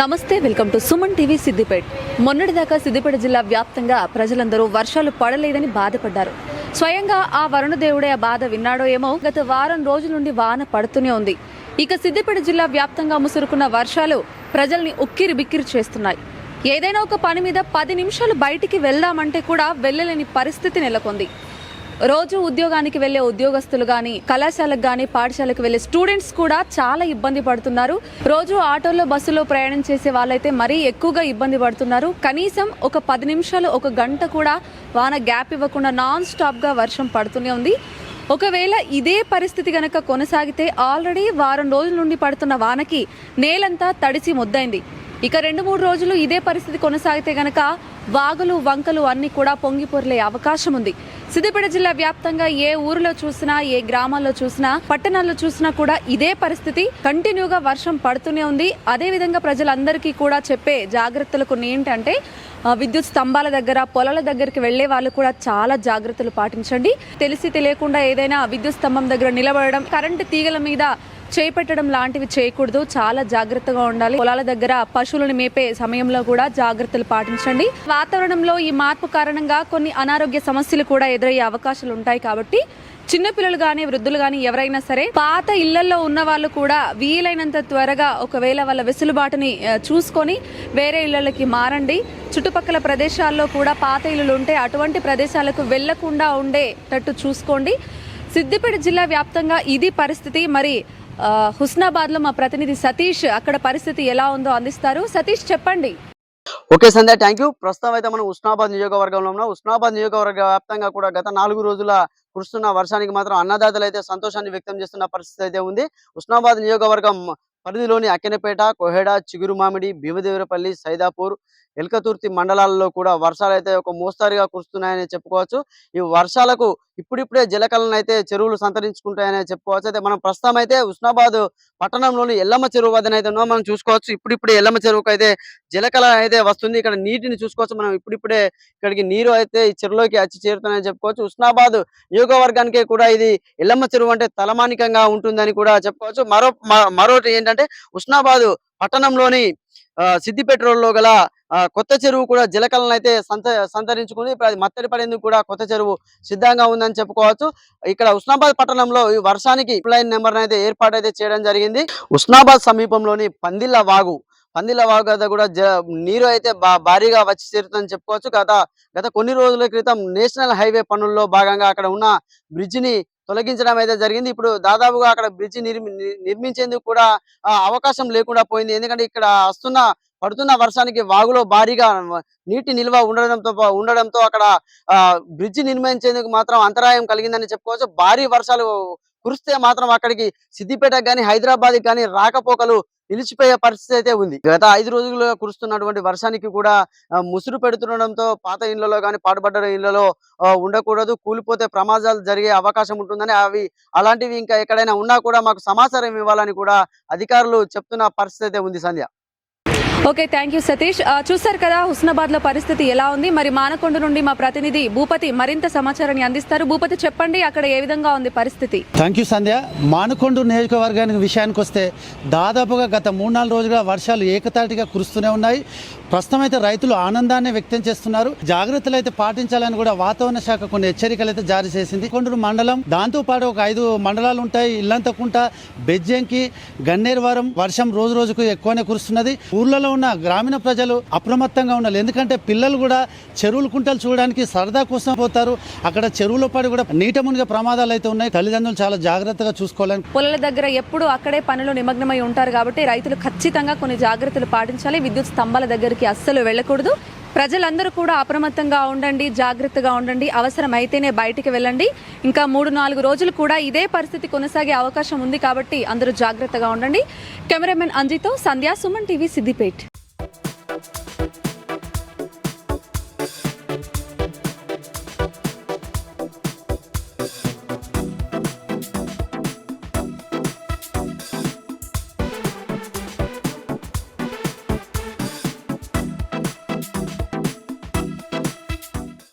నమస్తే, welcome to Suman TV Siddipet. మొన్నటిదాకా సిద్దిపేట జిల్లా వ్యాప్తంగా ప్రజలందరూ వర్షాలు పడలేదని బాధపడ్డారు. స్వయంగా ఆ వరుణదేవుడే ఆ బాధ విన్నాడో ఏమో. గత వారం రోజుల నుండి వాన పడుతూనే ఉంది. ఇక సిద్దిపేట జిల్లా వ్యాప్తంగా ముసురుకున్న వర్షాలు ప్రజల్ని ఉక్కిరి బిక్కిరి చేస్తున్నాయి. ఏదైనా ఒక పని మీద 10 నిమిషాలు బయటికి వెళ్దామంటే కూడా వెళ్ళలేని పరిస్థితి నెలకొంది. రోజు ఉద్యోగానికి వెళ్లే ఉద్యోగస్తులు గాని, కళాశాలకు గాని, పాఠశాలకు వెళ్లే స్టూడెంట్స్ కూడా చాలా ఇబ్బంది పడుతున్నారు. రోజు ఆటోలో, బస్సులో ప్రయాణం చేసే వాళ్ళైతే మరీ ఎక్కువగా ఇబ్బంది పడుతున్నారు. కనీసం ఒక 10 నిమిషాలు, ఒక గంట కూడా వాన గ్యాప్ ఇవ్వకుండా నాన్ స్టాప్ గా వర్షం పడుతూనే ఉంది. ఒకవేళ ఇదే పరిస్థితి గనక కొనసాగితే ఆల్రెడీ వారం రోజుల నుండి పడుతున్న వానకి నేలంతా తడిసి ముద్దైంది. ఇక 2-3 రోజులు ఇదే పరిస్థితి కొనసాగితే గనక వాగులు, వంకలు అన్ని కూడా పొంగి పొర్లే అవకాశం ఉంది. సిద్దిపేట జిల్లా వ్యాప్తంగా ఏ ఊరిలో చూసినా, ఏ గ్రామాల్లో చూసినా, పట్టణాల్లో చూసినా కూడా ఇదే పరిస్థితి. కంటిన్యూగా వర్షం పడుతూనే ఉంది. అదే విధంగా ప్రజలందరికీ కూడా చెప్పే జాగ్రత్తలు కొన్ని ఏంటంటే, విద్యుత్ స్తంభాల దగ్గర, పొలాల దగ్గరికి వెళ్లే వాళ్ళు కూడా చాలా జాగ్రత్తలు పాటించండి. తెలిసి తెలియకుండా ఏదైనా విద్యుత్ స్తంభం దగ్గర నిలబడడం, కరెంటు తీగల మీద చేపెట్టడం లాంటివి చేయకూడదు. చాలా జాగ్రత్తగా ఉండాలి. పొలాల దగ్గర పశువులను మేపే సమయంలో కూడా జాగ్రత్తలు పాటించండి. వాతావరణంలో ఈ మార్పు కారణంగా కొన్ని అనారోగ్య సమస్యలు కూడా ఎదురయ్యే అవకాశాలు ఉంటాయి. కాబట్టి చిన్నపిల్లలు గాని, వృద్ధులు గాని ఎవరైనా సరే పాత ఇళ్లలో ఉన్న వాళ్ళు కూడా వీలైనంత త్వరగా ఒకవేళ వాళ్ళ వెసులుబాటుని చూసుకొని వేరే ఇళ్లకి మారండి. చుట్టుపక్కల ప్రదేశాల్లో కూడా పాత ఇల్లులు ఉంటే అటువంటి ప్రదేశాలకు వెళ్లకుండా ఉండేటట్టు చూసుకోండి. సిద్దిపేట జిల్లా వ్యాప్తంగా ఇది పరిస్థితి. మరి హుస్నాబాద్ లో మా ప్రతినిధి సతీష్ అక్కడ పరిస్థితి ఎలా ఉందో అందిస్తారు. సతీష్, చెప్పండి. Okay Sandhya, thank you. ప్రస్తుతం అయితే మనం హుస్నాబాద్ నియోజకవర్గంలో ఉన్నాం. హుస్నాబాద్ నియోజకవర్గ వ్యాప్తంగా కూడా గత 4 రోజుల కురుస్తున్న వర్షానికి మాత్రం అన్నదాతలు అయితే సంతోషాన్ని వ్యక్తం చేస్తున్న పరిస్థితి అయితే ఉంది. హుస్నాబాద్ నియోజకవర్గం పరిధిలోని అక్కెనపేట, కోహెడ, చిగురుమామిడి, భీమదేవరపల్లి, సైదాపూర్, ఎల్కతుర్తి మండలాల్లో కూడా వర్షాలు అయితే ఒక మోస్తారుగా కురుస్తున్నాయని చెప్పుకోవచ్చు. ఈ వర్షాలకు ఇప్పుడిప్పుడే జలకళను అయితే చెరువులు సంతరించుకుంటాయని చెప్పుకోవచ్చు. అయితే మనం ప్రస్తుతం అయితే హుస్నాబాద్ పట్టణంలోని ఎల్లమ్మ చెరువు వద్దనైతే ఉన్నాం. మనం చూసుకోవచ్చు, ఇప్పుడిప్పుడే ఎల్లమ్మ చెరువుకు అయితే జలకళ అయితే వస్తుంది. ఇక్కడ నీటిని చూసుకోవచ్చు. మనం ఇప్పుడిప్పుడే ఇక్కడికి నీరు అయితే ఈ చెరువులోకి వచ్చి చేరుతున్నాయని చెప్పుకోవచ్చు. హుస్నాబాద్ నియోజకవర్గానికి కూడా ఇది ఎల్లమ్మ చెరువు అంటే తలమానికంగా ఉంటుందని కూడా చెప్పుకోవచ్చు. మరోటి ఏంటంటే, హుస్నాబాద్ పట్టణంలోని సిద్దిపేట రోడ్లో గల కొత్త చెరువు కూడా జలకళను అయితే సంతరించుకుంది. ఇప్పుడు అది మత్తడి పడేందుకు కూడా కొత్త చెరువు సిద్ధంగా ఉందని చెప్పుకోవచ్చు. ఇక్కడ హుస్నాబాద్ పట్టణంలో ఈ వర్షానికి లైన్ నెంబర్ అయితే ఏర్పాటు అయితే చేయడం జరిగింది. హుస్నాబాద్ సమీపంలోని పందిళ్ళ వాగు వద్ద కూడా నీరు అయితే భారీగా వచ్చి చేరుతుందని చెప్పుకోవచ్చు. గత కొన్ని రోజుల క్రితం నేషనల్ హైవే పనుల్లో భాగంగా అక్కడ ఉన్న బ్రిడ్జిని తొలగించడం అయితే జరిగింది. ఇప్పుడు దాదాపుగా అక్కడ బ్రిడ్జి నిర్మించేందుకు కూడా అవకాశం లేకుండా పోయింది. ఎందుకంటే ఇక్కడ పడుతున్న వర్షానికి వాగులో భారీగా నీటి నిల్వ ఉండడంతో అక్కడ బ్రిడ్జి నిర్మించేందుకు మాత్రం అంతరాయం కలిగిందని చెప్పుకోవచ్చు. భారీ వర్షాలు కురిస్తే మాత్రం అక్కడికి సిద్దిపేటకు కానీ, హైదరాబాద్ కానీ రాకపోకలు నిలిచిపోయే పరిస్థితి అయితే ఉంది. గత 5 రోజులుగా కురుస్తున్నటువంటి వర్షానికి కూడా ముసురు పెడుతుండడంతో పాత ఇళ్లలో కానీ, పాడుపడ్డ ఇళ్లలో ఉండకూడదు, కూలిపోతే ప్రమాదాలు జరిగే అవకాశం ఉంటుందని, అలాంటివి ఇంకా ఎక్కడైనా ఉన్నా కూడా మాకు సమాచారం ఇవ్వాలని కూడా అధికారులు చెప్తున్న పరిస్థితి అయితే ఉంది. సంధ్య, ఓకే, థ్యాంక్ యూ సతీష్. చూసారు కదా హుస్నాబాద్ లో పరిస్థితి ఎలా ఉంది. మరి మానకొండ నుండి మా ప్రతినిధి భూపతి మరింత సమాచారాన్ని అందిస్తారు. భూపతి, చెప్పండి, అక్కడ ఏ విధంగా ఉంది పరిస్థితి? థ్యాంక్ యూ సంధ్య. మానకొండ నియోజకవర్గానికి విషయానికి వస్తే దాదాపుగా గత 3-4 రోజులుగా వర్షాలు ఏకతాటిగా కురుస్తూనే ఉన్నాయి. ప్రస్తుతం అయితే రైతులు ఆనందాన్ని వ్యక్తం చేస్తున్నారు. జాగ్రత్తలు అయితే పాటించాలని కూడా వాతావరణ శాఖ కొన్ని హెచ్చరికలు అయితే జారీ చేసింది. కొండూరు మండలం, దాంతో పాటు ఒక 5 మండలాలు ఉంటాయి. ఇల్లంతకుంట, బెజ్జంకి, గన్నేరువరం వర్షం రోజు రోజుకు ఎక్కువనే కురుస్తున్నది. ఊర్లలో ఉన్న గ్రామీణ ప్రజలు అప్రమత్తంగా ఉండాలి. ఎందుకంటే పిల్లలు కూడా చెరువులు, కుంటలు చూడడానికి సరదా కోసం పోతారు. అక్కడ చెరువులో పడి కూడా నీట మునిగే ప్రమాదాలు అయితే ఉన్నాయి. తల్లిదండ్రులు చాలా జాగ్రత్తగా చూసుకోవాలని. పొలాల దగ్గర ఎప్పుడు అక్కడే పనులు నిమగ్నమై ఉంటారు కాబట్టి రైతులు ఖచ్చితంగా కొన్ని జాగ్రత్తలు పాటించాలి. విద్యుత్ స్తంభాల దగ్గరికి అస్సలు వెళ్ళకూడదు. ప్రజలందరూ కూడా అప్రమత్తంగా ఉండండి, జాగ్రత్తగా ఉండండి. అవసరమైతేనే బయటికి వెళ్ళండి. ఇంకా 3-4 రోజులు కూడా ఇదే పరిస్థితి కొనసాగే అవకాశం ఉంది కాబట్టి అందరూ జాగ్రత్తగా ఉండండి. కెమెరామెన్ అంజితో సంధ్యా, సుమన్ టీవీ, సిద్దిపేట్.